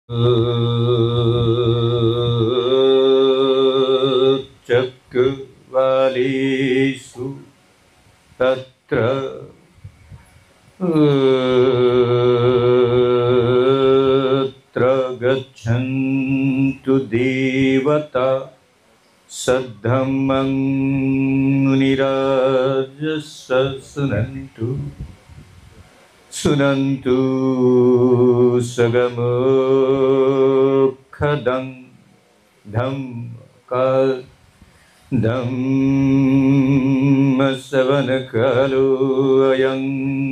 चक्रवालेषु तत्र गच्छन्तु देवता सद्धम्मं मुनिराजस्य सुनन्तु सगमोखदं धम्मश्रवणकालो अयं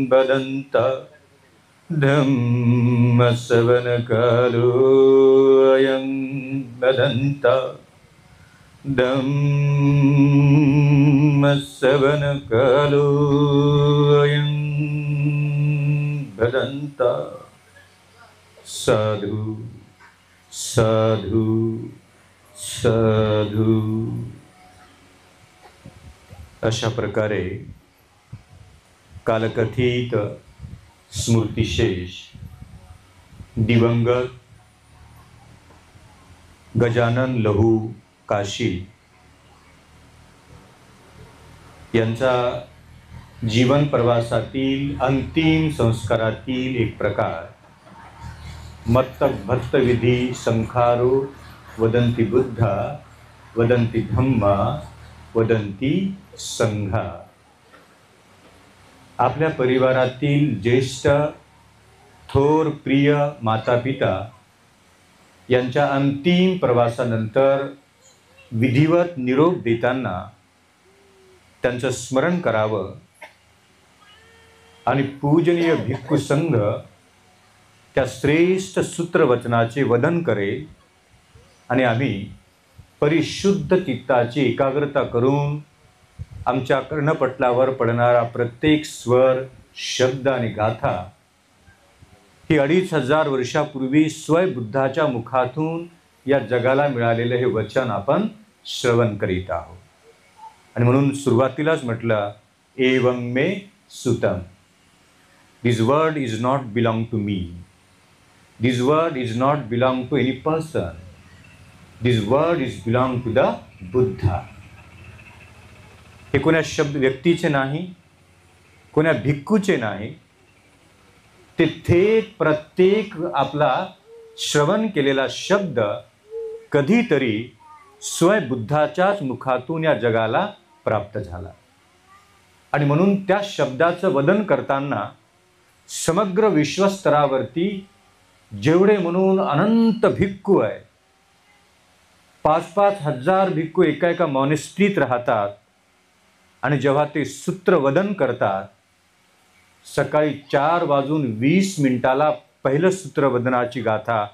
बदन्ता धम्मश्रवणकालो अयं बदन्ता धम्मश्रवणकालो अयं बदन्ता। साधु साधु साधु। अशा प्रकारे कालकथित स्मृतिशेष दिवंगत गजानन लहू काशी यांचा जीवन प्रवासातील अंतिम संस्कारातील एक प्रकार मत्तक भक्त विधी संखारो वदंती बुद्धा वदंती धम्मा वदंती संघा। आपल्या परिवारातील ज्येष्ठ थोर प्रिय माता पिता यांच्या अंतिम प्रवासानंतर विधिवत निरोप देताना त्यांचं स्मरण करावं आणि पूजनीय भिक्खू संघ त्या श्रेष्ठ सूत्रवचनाचे वदन करेल आणि आम्ही परिशुद्ध चित्ताची एकाग्रता करून आमच्या कर्णपटलावर पडणारा प्रत्येक स्वर शब्द आणि गाथा ही 2500 वर्षापूर्वी स्वयंबुद्धाच्या मुखातून या जगाला मिळालेले हे वचन आपण श्रवण करीत आहोत। आणि म्हणून सुरुवातीलाच म्हटलं एवं मे सुतम, this word is not belong to me, this word is not belong to any person, this word is belong to the Buddha. हे कोण्या शब्द व्यक्तीचे नाही, कोण्या भिक्खूचे नाही, ते थेट प्रत्येक आपला श्रवण केलेला शब्द कधीतरी स्वयंबुद्धाच्याच मुखातून या जगाला प्राप्त झाला। आणि म्हणून त्या शब्दाचं वदन करताना समग्र विश्वस्तरावरती जेवढे म्हणून अनंत भिक्खू आहे, 5-5 हजार भिक्खू एका मॉनेस्ट्रीत राहतात आणि जेव्हा ते सूत्र वदन करतात सकाळी 4:20 पहिलं सूत्रवदनाची गाथा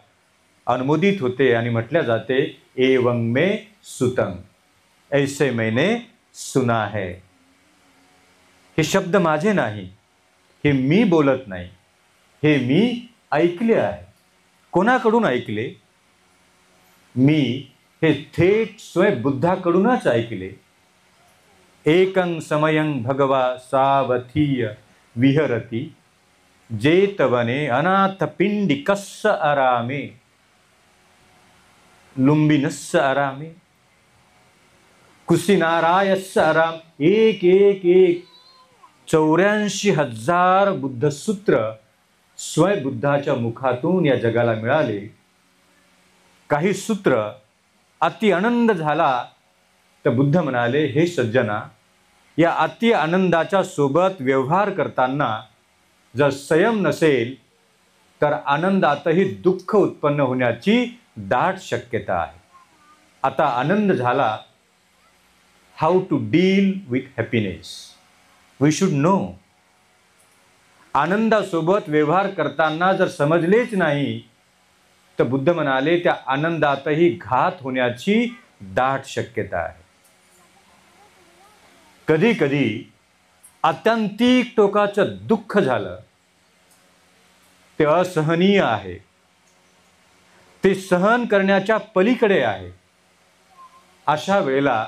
अनुमोदित होते आणि म्हटल्या जाते एवं मे सुतम, ऐसे मैंने सुना है। हे शब्द माझे नाही, हे मी बोलत नाही, हे मी ऐकले आहे। कोणाकडून ऐकले? मी हे थेट स्वयंबुद्धाकडूनच ऐकले। एकं समयं भगवा सावधीय विहरती जेतवने अनाथ पिंडिकस्य आरामे लुंबिनस्य आरामे कुसिनारायस्य आराम। एक 84,000 बुद्धसूत्र स्वयंबुद्धाच्या मुखातून या जगाला मिळाले। काही सूत्र अति आनंद झाला तर बुद्ध म्हणाले हे सज्जना, या अति आनंदाच्या सोबत व्यवहार करताना जर संयम नसेल तर आनंदातही दुःख उत्पन्न होण्याची दाट शक्यता आहे। आता आनंद झाला, how to deal with happiness we should know. आनंदासोबत व्यवहार करताना जर समजलेच नाही तर बुद्ध म्हणाले त्या आनंदातही घात होण्याची दाट शक्यता आहे। कधी कधी आत्यंतिक टोकाचं दुःख झालं ते असहनीय आहे, ते सहन करण्याच्या पलीकडे आहे। अशा वेळेला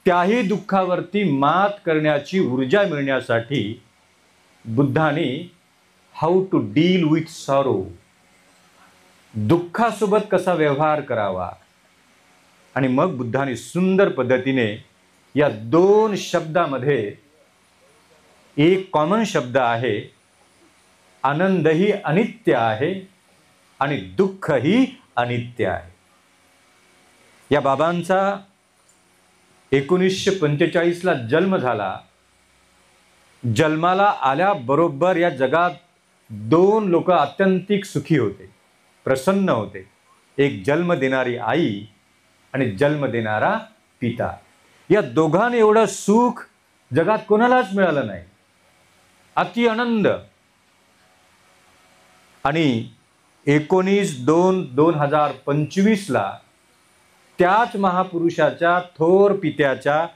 त्याही दुःखावरती मात करण्याची ऊर्जा मिळण्यासाठी बुद्धाने how to deal with sorrow दुःखासोबत कसा व्यवहार करावा. आणि मग बुद्धाने सुंदर पद्धतीने या दोन शब्दामध्ये एक कॉमन शब्द आहे. आनंदही अनित्य आहे आणि दुःखही अनित्य आहे. या बाबांचा 1945ला जन्म झाला. जन्माला आल्याबरोबर या जगात दोन लोक अत्यंतिक सुखी होते, प्रसन्न होते. एक जन्म देणारी आई आणि जन्म देणारा पिता. या दोघांनी एवढं सुख जगात कोणालाच मिळालं नाही. अति आनंद. आणि 19/2/2025ला त्याच महापुरुषाच्या थोर पित्याच्या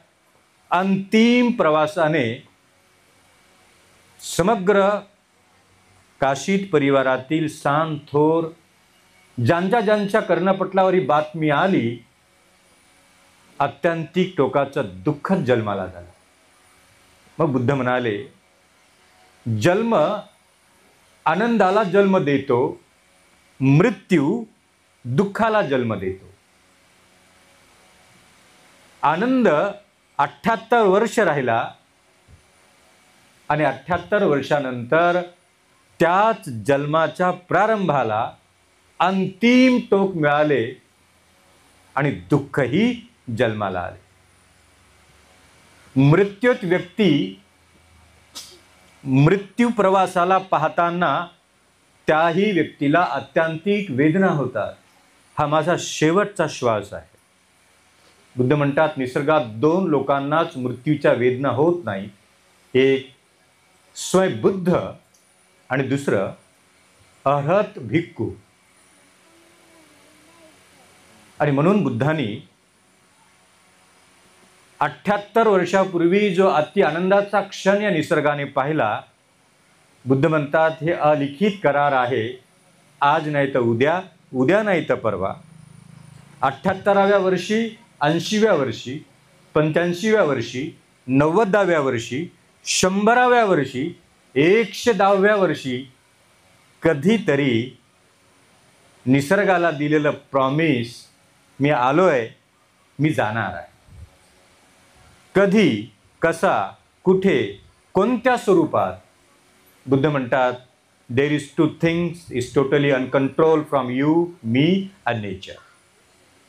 अंतिम प्रवासाने समग्र काशीद परिवारातील सांत थोर ज्यांच्या कर्णपटलावर ही बातमी आली, अत्यंतिक टोकाचं दुःखद जन्माला झालं. मग बुद्ध म्हणाले, जन्म आनंदाला जन्म देतो, मृत्यू दुःखाला जन्म देतो. आनंद 78 वर्ष राहिला आणि 78 वर्षानंतर त्याच जन्माच्या प्रारंभाला अंतिम टोक मिळाले आणि दुःखही जन्माला आले. मृत्यूत व्यक्ती मृत्यू प्रवासाला पाहताना त्याही व्यक्तीला अत्यंतिक वेदना होतात. हा माझा शेवटचा श्वास आहे. बुद्ध म्हणतात, निसर्गात दोन लोकांनाच मृत्यूच्या वेदना होत नाही. एक स्वयं बुद्ध आणि दुसरं अर्हत भिक्खू. आणि म्हणून बुद्धांनी 78 वर्षापूर्वी जो अति आनंदाचा क्षण या निसर्गाने पाहिला, बुद्ध म्हणतात, हे अलिखित करार आहे. आज नाही तर उद्या, उद्या नाही तर परवा. 78व्या वर्षी, 80व्या वर्षी, 85व्या वर्षी, 90व्या वर्षी, 100व्या वर्षी, 110व्या वर्षी कधीतरी निसर्गाला दिलेलं प्रॉमिस, मी आलोय, मी जाणार आहे. कधी, कसा, कुठे, कोणत्या स्वरूपात. बुद्ध म्हणतात, there is two things is totally uncontrol from you, me and nature.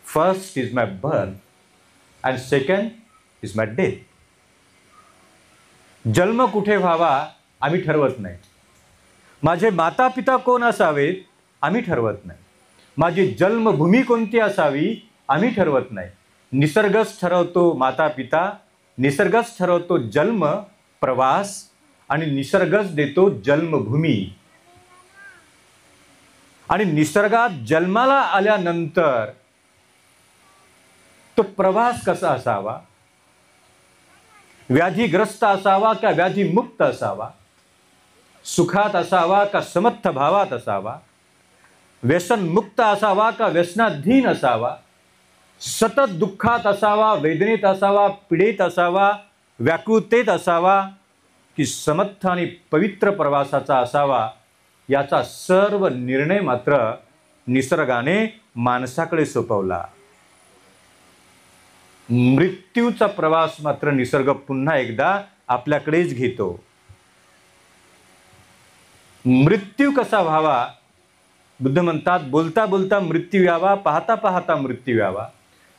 First is my birth and second is my death. जन्म कुठे व्हावा आम्ही ठरवत नाही. माझे माता पिता कोण असावेत आम्ही ठरवत नाही. माझी जन्मभूमी कोणती असावी आम्ही ठरवत नाही. निसर्गच ठरवतो माता पिता, निसर्गच ठरवतो जन्म प्रवास आणि निसर्गच देतो जन्मभूमी. आणि निसर्गात जन्माला आल्यानंतर तो प्रवास कसा असावा, व्याधीग्रस्त असावा का व्याधीमुक्त असावा, सुखात असावा का समर्थ भावात असावा, व्यसनमुक्त असावा का व्यसनाधीन असावा, सतत दुःखात असावा, वेदनेत असावा, पीडेत असावा, व्याकुळतेत असावा, की समर्थ आणि पवित्र प्रवासाचा असावा, याचा सर्व निर्णय मात्र निसर्गाने माणसाकडे सोपवला. मृत्यूचा प्रवास मात्र निसर्ग पुन्हा एकदा आपल्याकडेच घेतो. मृत्यू कसा व्हावा, बुद्ध म्हणतात, बोलता बोलता मृत्यू यावा, पाहता पाहता मृत्यू यावा,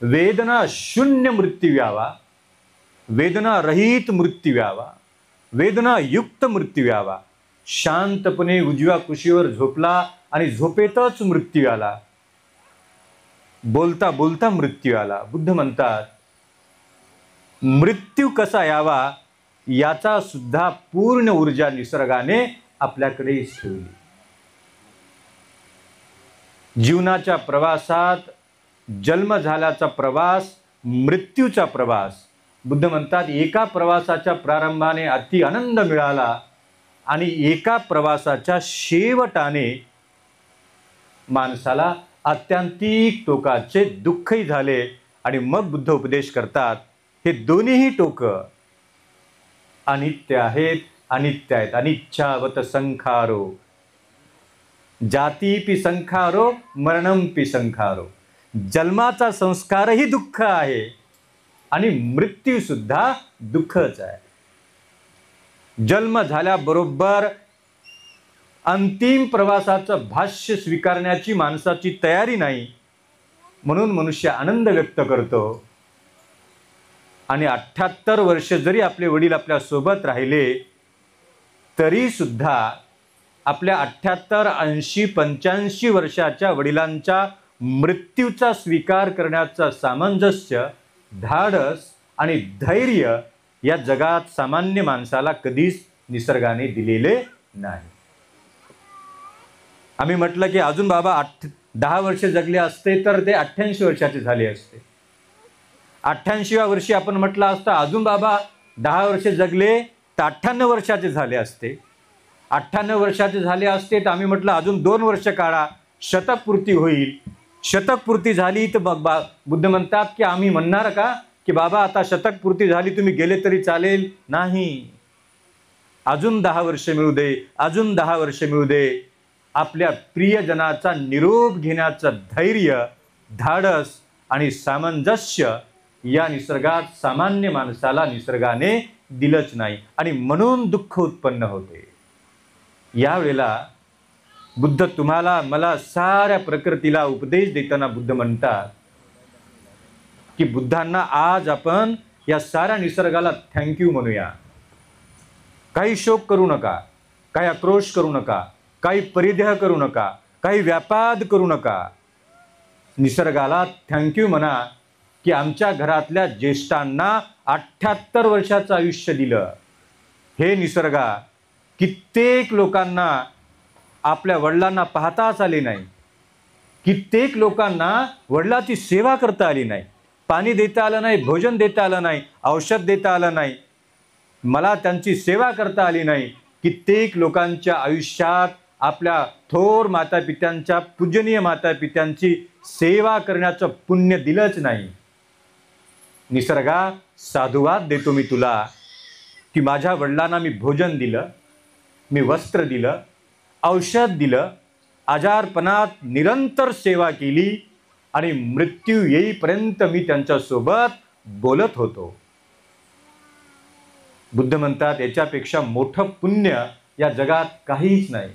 वेदना शून्य मृत्यू यावा, वेदना रहित मृत्यू यावा, वेदना युक्त मृत्यू यावा. शांतपणे उजव्या कुशीवर झोपला आणि झोपेतच मृत्यू आला, बोलता बोलता मृत्यू आला. बुद्ध म्हणतात, मृत्यू कसा यावा याचा सुद्धा पूर्ण ऊर्जा निसर्गाने आपल्याकडे ठेवली. जीवनाच्या प्रवासात जन्म झाल्याचा प्रवास, मृत्यूचा प्रवास. बुद्ध म्हणतात, एका प्रवासाच्या प्रारंभाने अति आनंद मिळाला आणि एका प्रवासाच्या शेवटाने माणसाला अत्यंतिक टोकाचे दुःखही झाले. आणि मग बुद्ध उपदेश करतात, हे दोन्हीही टोक अनित्य आहेत, अनित्य आहेत. अनिच्छावत संखारो. जातीपि संखारो मरणंपि संखारो. जन्माचा संस्कारही दुःख आहे आणि मृत्यू सुद्धा दुःखच आहे. जन्म झाल्याबरोबर अंतिम प्रवासाचं भाष्य स्वीकारण्याची माणसाची तयारी नाही, म्हणून मनुष्य आनंद व्यक्त करतो. आणि 78 वर्ष जरी आपले वडील आपल्या सोबत राहिले तरी सुद्धा आपल्या 78, 80, 85 वर्षाच्या वडिलांच्या मृत्यूचा स्वीकार करण्याचा सामंजस्य, धाडस आणि धैर्य या जगात सामान्य माणसाला कधीच निसर्गाने दिलेले नाही. आम्ही म्हटलं की अजून बाबा 10 वर्ष जगले असते तर ते 88 वर्षाचे झाले असते. 88व्या वर्षी आपण म्हटलं असतं अजून बाबा 10 वर्ष जगले तर 98 वर्षाचे झाले असते. 98 वर्षाचे झाले असते तर आम्ही म्हटलं अजून 2 वर्ष काढा, शतक पूर्ती होईल. शतक पूर्ती झाली तर मग बुद्ध म्हणतात की आम्ही म्हणणार का की बाबा आता शतक पूर्ती झाली, तुम्ही गेले तरी चालेल? नाही, अजून 10 वर्ष मिळू दे, अजून 10 वर्ष मिळू दे. आपल्या प्रियजनाचा निरोप घेण्याचं धैर्य, धाडस आणि सामंजस्य या निसर्गात सामान्य माणसाला निसर्गाने दिलंच नाही आणि म्हणून दुःख उत्पन्न होते. यावेळेला बुद्ध तुम्हाला मला साऱ्या प्रकृतीला उपदेश देताना बुद्ध म्हणतात की बुद्धांना आज आपण या साऱ्या निसर्गाला थँक्यू म्हणूया. काही शोक करू नका, काही आक्रोश करू नका, काही परिदेह करू नका, काही व्यापाद करू नका. निसर्गाला थँक्यू म्हणा की आमच्या घरातल्या ज्येष्ठांना 78 वर्षाचं आयुष्य दिलं. हे निसर्गा, कित्येक लोकांना आपल्या वडिलांना पाहताच आले नाही, कित्येक लोकांना वडिलांची सेवा करता आली नाही, पाणी देता आलं नाही, भोजन देता आलं नाही, औषध देता आलं नाही, मला त्यांची सेवा करता आली नाही. कित्येक लोकांच्या आयुष्यात आपल्या थोर मातापित्यांच्या, पूजनीय मातापित्यांची सेवा करण्याचं पुण्य दिलंच नाही. निसर्गा, साधुवाद देतो मी तुला की माझ्या वडिलांना मी भोजन दिलं, मी वस्त्र दिलं, औषध दिलं, आजारपणात निरंतर सेवा केली आणि मृत्यू येईपर्यंत मी त्यांच्यासोबत बोलत होतो. बुद्ध म्हणतात याच्यापेक्षा मोठं पुण्य या जगात काहीच नाही.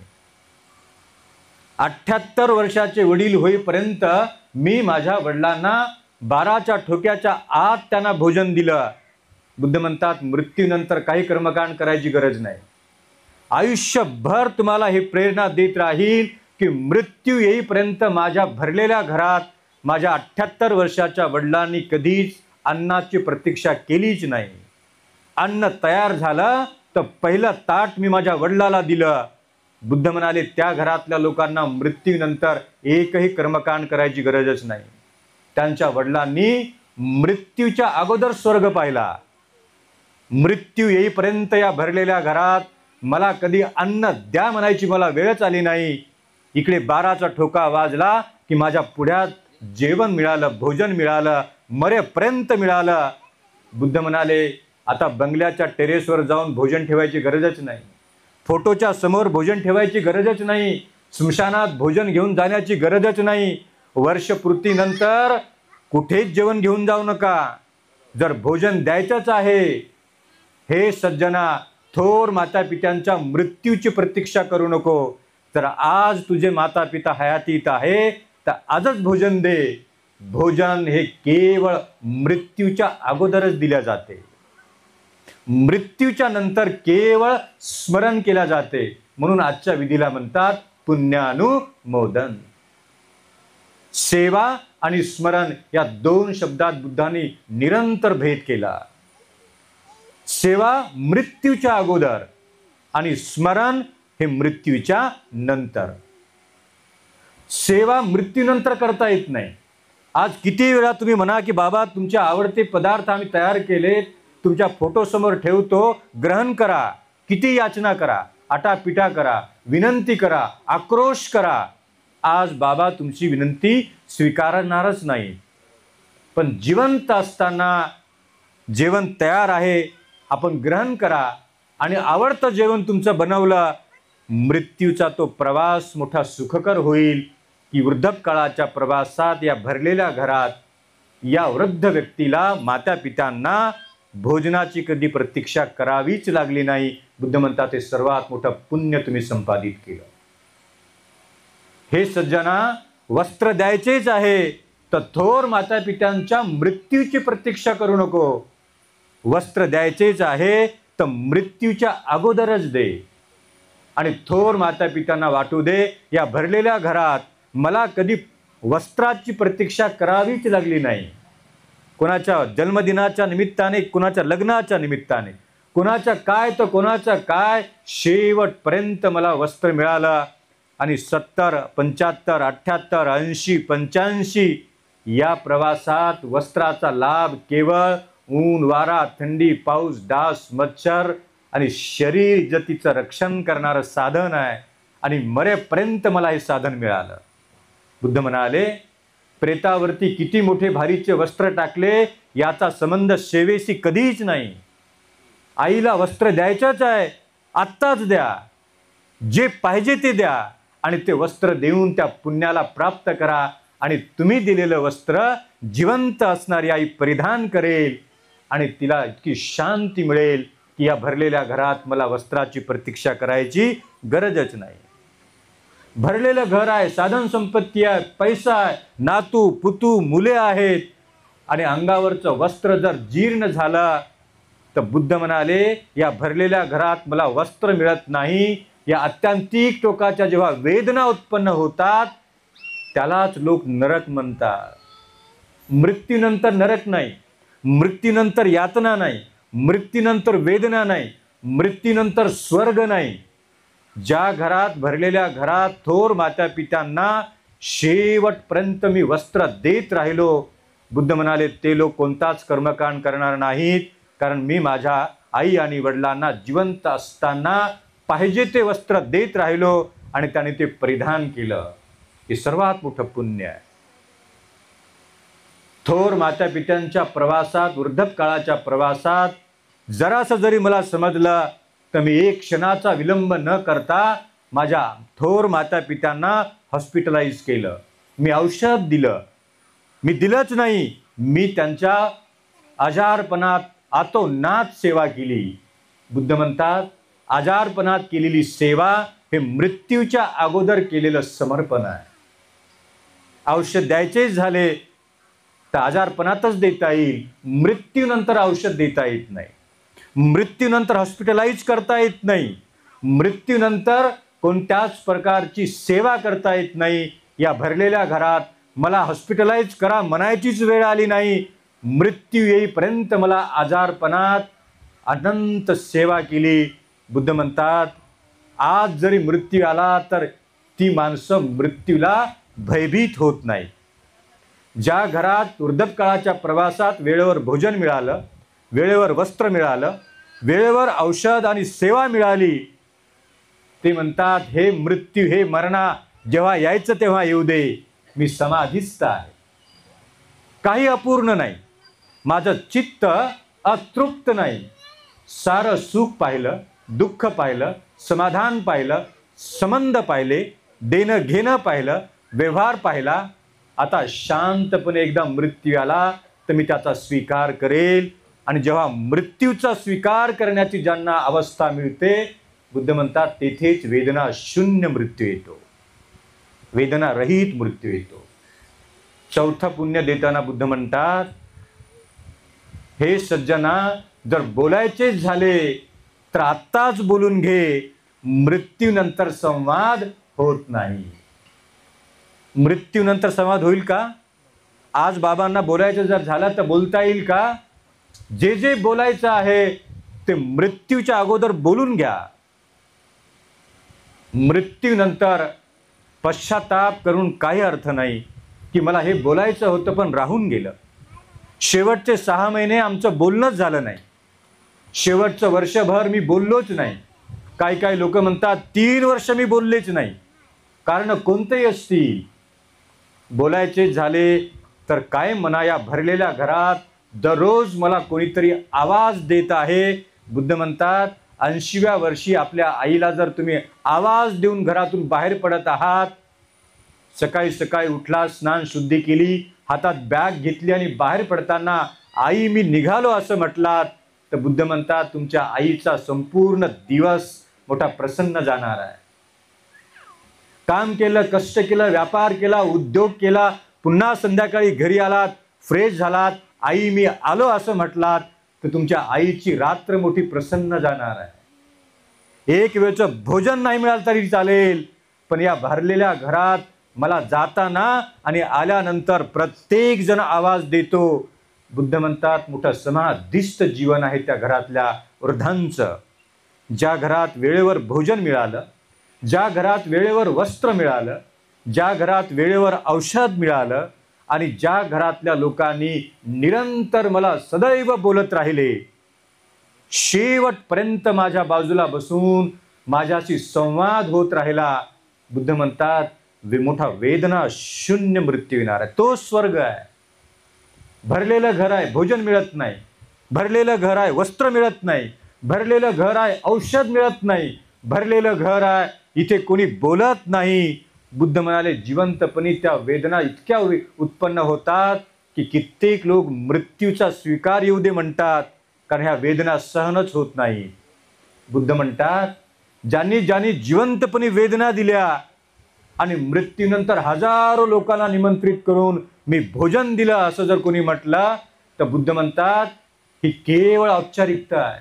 78 वर्षाचे वडील होईपर्यंत मी माझ्या वडिलांना 12च्या ठोक्याच्या आत त्यांना भोजन दिलं. बुद्ध म्हणतात मृत्यूनंतर काही कर्मकांड करायची गरज नाही. आयुष्यभर तुम्हाला हे प्रेरणा देत राहील की मृत्यू येईपर्यंत माझ्या भरलेल्या घरात माझ्या 78 वर्षाच्या वडिलांनी कधीच अन्नाची प्रतीक्षा केलीच नाही. अन्न तयार झालं तर पहिलं ताट मी माझ्या वडिलाला दिलं. बुद्ध म्हणाले त्या घरातल्या लोकांना मृत्यूनंतर एकही कर्मकांड करायची गरजच नाही. त्यांच्या वडिलांनी मृत्यूच्या अगोदर स्वर्ग पाहिला. मृत्यू येईपर्यंत या भरलेल्या घरात मला कधी अन्न द्या म्हणायची मला वेळच आली नाही. इकडे 12चा ठोका वाजला की माझ्या पुढ्यात जेवण मिळालं, भोजन मिळालं, मरेपर्यंत मिळालं. बुद्ध म्हणाले आता बंगल्याच्या टेरेसवर जाऊन भोजन ठेवायची गरजच नाही, फोटोच्या समोर भोजन ठेवायची गरजच नाही, स्मशानात भोजन घेऊन जाण्याची गरजच नाही. वर्षपूर्तीनंतर कुठेच जेवण घेऊन जाऊ नका. जर भोजन द्यायचंच आहे, हे सज्जना, थोर मातापित्यांच्या मृत्यूची प्रतीक्षा करू नको. जर आज तुझे मातापिता हयातीत आहे तर आजच भोजन दे. भोजन हे केवळ मृत्यूच्या अगोदरच दिल्या जाते, मृत्यूच्या नंतर केवळ स्मरण केल्या जाते. म्हणून आजच्या विधीला म्हणतात पुण्यानुमोदन. सेवा आणि स्मरण या 2 शब्दात बुद्धांनी निरंतर भेद केला. सेवा मृत्यूच्या अगोदर आणि स्मरण हे मृत्यूच्या नंतर. सेवा मृत्यूनंतर करता येत नाही. आज किती वेळा तुम्ही म्हणा की बाबा तुमचे आवडते पदार्थ आम्ही तयार केले, तुमच्या फोटोसमोर ठेवतो, ग्रहण करा. किती याचना करा, आटापिटा करा, विनंती करा, आक्रोश करा. आज बाबा तुमची विनंती स्वीकारणारच नाही. पण जिवंत असताना जेवण तयार आहे, आपण ग्रहण करा. आणि आवडतं जेवण तुमचं बनवलं मृत्यूचा तो प्रवास मोठा सुखकर होईल की वृद्धकाळाच्या प्रवासात या भरलेल्या घरात या वृद्ध व्यक्तीला माता पित्यांना भोजनाची कधी प्रतीक्षा करावीच लागली नाही. बुद्ध म्हणतात हे सर्वात मोठं पुण्य तुम्ही संपादित केलं. हे सज्जना, वस्त्र द्यायचेच आहे तर थोर माता पित्यांच्या मृत्यूची प्रतीक्षा करू नको. वस्त्र द्यायचेच आहे तर मृत्यूच्या अगोदरच दे आणि थोर माता पित्यांना वाटू दे या भरलेल्या घरात मला कधी वस्त्राची प्रतीक्षा करावीच लागली नाही. कोणाच्या जन्मदिनाच्या निमित्ताने, कोणाच्या लग्नाच्या निमित्ताने, कोणाच्या काय तर कोणाचं काय, शेवटपर्यंत मला वस्त्र मिळालं. आणि 70, 75, 78, 80, 85 या प्रवासात वस्त्राचा लाभ केवळ ऊन, वारा, थंडी, पाऊस, डास, मच्छर आणि शरीर जतीचं रक्षण करणारं साधन आहे. आणि मरेपर्यंत मला हे साधन मिळालं. बुद्ध म्हणाले, प्रेतावरती किती मोठे भारीचे वस्त्र टाकले याचा संबंध सेवेशी कधीच नाही. आईला वस्त्र द्यायचंच आहे, आत्ताच द्या, जे पाहिजे ते द्या आणि ते वस्त्र देऊन त्या पुण्याला प्राप्त करा. आणि तुम्ही दिलेलं वस्त्र जिवंत असणारी आई परिधान करेल आणि तिला इतकी शांती मिळेल की या भरलेल्या घरात मला वस्त्राची प्रतीक्षा करायची गरजच नाही. भरलेलं घर आहे, साधन संपत्ती आहे, पैसा आहे, नातू पुतू मुले आहेत आणि अंगावरचं वस्त्र जर जीर्ण झालं तर बुद्ध म्हणाले या भरलेल्या घरात मला वस्त्र मिळत नाही. या अत्यांतिक टोकाच्या जेव्हा वेदना उत्पन्न होतात त्यालाच लोक नरक म्हणतात. मृत्यूनंतर नरक नाही, मृत्यूनंतर यातना नाही, मृत्यूनंतर वेदना नाही, मृत्यूनंतर स्वर्ग नाही. ज्या घरात भरलेल्या घरात थोर माता पित्यांना शेवटपर्यंत मी वस्त्र देत राहिलो, बुद्ध म्हणाले ते लोक कोणताच कर्मकांड करणार नाहीत, कारण मी माझ्या आई आणि वडिलांना जिवंत असताना पाहिजे ते वस्त्र देत राहिलो आणि त्याने ते परिधान केलं. हे सर्वात मोठं पुण्य आहे. थोर माता पित्यांच्या प्रवासात, वृद्धकाळाच्या प्रवासात जरासं जरी मला समजलं तर मी एक क्षणाचा विलंब न करता माझ्या थोर माता पित्यांना हॉस्पिटलाइज केलं. मी औषध दिलं, मी दिलंच नाही, मी त्यांच्या आजारपणात आतोनात सेवा केली. बुद्ध म्हणतात आजारपणात केलेली सेवा हे मृत्यूच्या अगोदर केलेलं समर्पण आहे. औषध द्यायचेच झाले तर आजारपणातच देता येईल, मृत्यूनंतर औषध देता येत नाही, मृत्यूनंतर हॉस्पिटलाइज करता येत नाही, मृत्यूनंतर कोणत्याच प्रकारची सेवा करता येत नाही. या भरलेल्या घरात मला हॉस्पिटलाइज करा म्हणायचीच वेळ आली नाही. मृत्यू येईपर्यंत मला आजारपणात अनंत सेवा केली. बुद्ध म्हणतात आज जरी मृत्यू आला तर ती माणसं मृत्यूला भयभीत होत नाही. ज्या घरात वृद्धकाळाच्या प्रवासात वेळेवर भोजन मिळालं, वेळेवर वस्त्र मिळालं, वेळेवर औषध आणि सेवा मिळाली, ते म्हणतात हे मृत्यू, हे मरणा जेव्हा यायचं तेव्हा येऊ दे, मी समाधिस्थ आहे, काही अपूर्ण नाही, माझं चित्त अतृप्त नाही. सारं सुख पाहिलं, दुःख पाहिलं, समाधान पाहिलं, संबंध पाहिले, देणं घेणं पाहिलं, व्यवहार पाहिला. आता शांतपणे एकदा मृत्यू आला तर मी त्याचा स्वीकार करेल. आणि जेव्हा मृत्यूचा स्वीकार करण्याची ज्यांना अवस्था मिळते, बुद्ध म्हणतात तेथेच वेदना शून्य मृत्यू येतो, वेदना रहित मृत्यू येतो. चौथं पुण्य देताना बुद्ध म्हणतात हे सज्जना, जर बोलायचेच झाले तर आत्ताच बोलून घे, मृत्यूनंतर संवाद होत नाही. मृत्यूनंतर संवाद होईल का? आज बाबांना बोलायचं जर झालं तर बोलता येईल का? जे जे बोलायचं आहे ते मृत्यूच्या अगोदर बोलून घ्या. मृत्यूनंतर पश्चाताप करून काही अर्थ नाही की मला हे बोलायचं होतं पण राहून गेलं. शेवटचे 6 महिने आमचं बोलणंच झालं नाही, शेवटचं वर्षभर मी बोललोच नाही. काही लोक म्हणतात 3 वर्ष मी बोललेच नाही. कारण कोणतेही असतील, बोलायचे झाले तर काय म्हणा, या भरलेल्या घरात दररोज मला कोणीतरी आवाज देत आहे. बुद्ध म्हणतात 80व्या वर्षी आपल्या आईला जर तुम्ही आवाज देऊन घरातून बाहेर पडत आहात, सकाळी सकाळी उठला, स्नान शुद्धी केली, हातात बॅग घेतली आणि बाहेर पडताना आई मी निघालो असं म्हटलात, तर बुद्ध म्हणतात तुमच्या आईचा संपूर्ण दिवस मोठा प्रसन्न जाणार आहे. काम केलं, कष्ट केलं, व्यापार केला, उद्योग केला, पुन्हा संध्याकाळी घरी आलात, फ्रेश झालात, आई मी आलो असं म्हटलात, तर तुमच्या आईची रात्र मोठी प्रसन्न जाणार आहे. एक वेळचं भोजन नाही मिळालं तरी चालेल, पण या भरलेल्या घरात मला जाताना आणि आल्यानंतर प्रत्येक जण आवाज देतो. बुद्ध म्हणतात मोठं समाधिस्थ जीवन आहे त्या घरातल्या वृद्धांचं. ज्या घरात वेळेवर भोजन मिळालं, ज्या घरात वेळेवर वस्त्र मिळालं, ज्या घरात वेळेवर औषध मिळालं आणि ज्या घरातल्या लोकांनी निरंतर मला सदैव बोलत राहिले, शेवटपर्यंत माझ्या बाजूला बसून माझ्याशी संवाद होत राहिला, बुद्ध म्हणतात मोठा वेदना शून्य मृत्यू येणार आहे. तो स्वर्ग आहे. भरलेलं घर आहे, भोजन मिळत नाही. भरलेलं घर आहे, वस्त्र मिळत नाही. भरलेलं घर आहे, औषध मिळत नाही. भरलेलं घर आहे, इथे कोणी बोलत नाही. बुद्ध म्हणाले जिवंतपणी त्या वेदना इतक्या उत्पन्न होतात की कित्येक लोक मृत्यूचा स्वीकार येऊ दे म्हणतात, कारण ह्या वेदना सहनच होत नाही. बुद्ध म्हणतात ज्यांनी ज्यांनी जिवंतपणी वेदना दिल्या आणि मृत्यूनंतर हजारो लोकांना निमंत्रित करून मी भोजन दिलं असं जर कोणी म्हटलं, तर बुद्ध म्हणतात ही केवळ औपचारिकता आहे.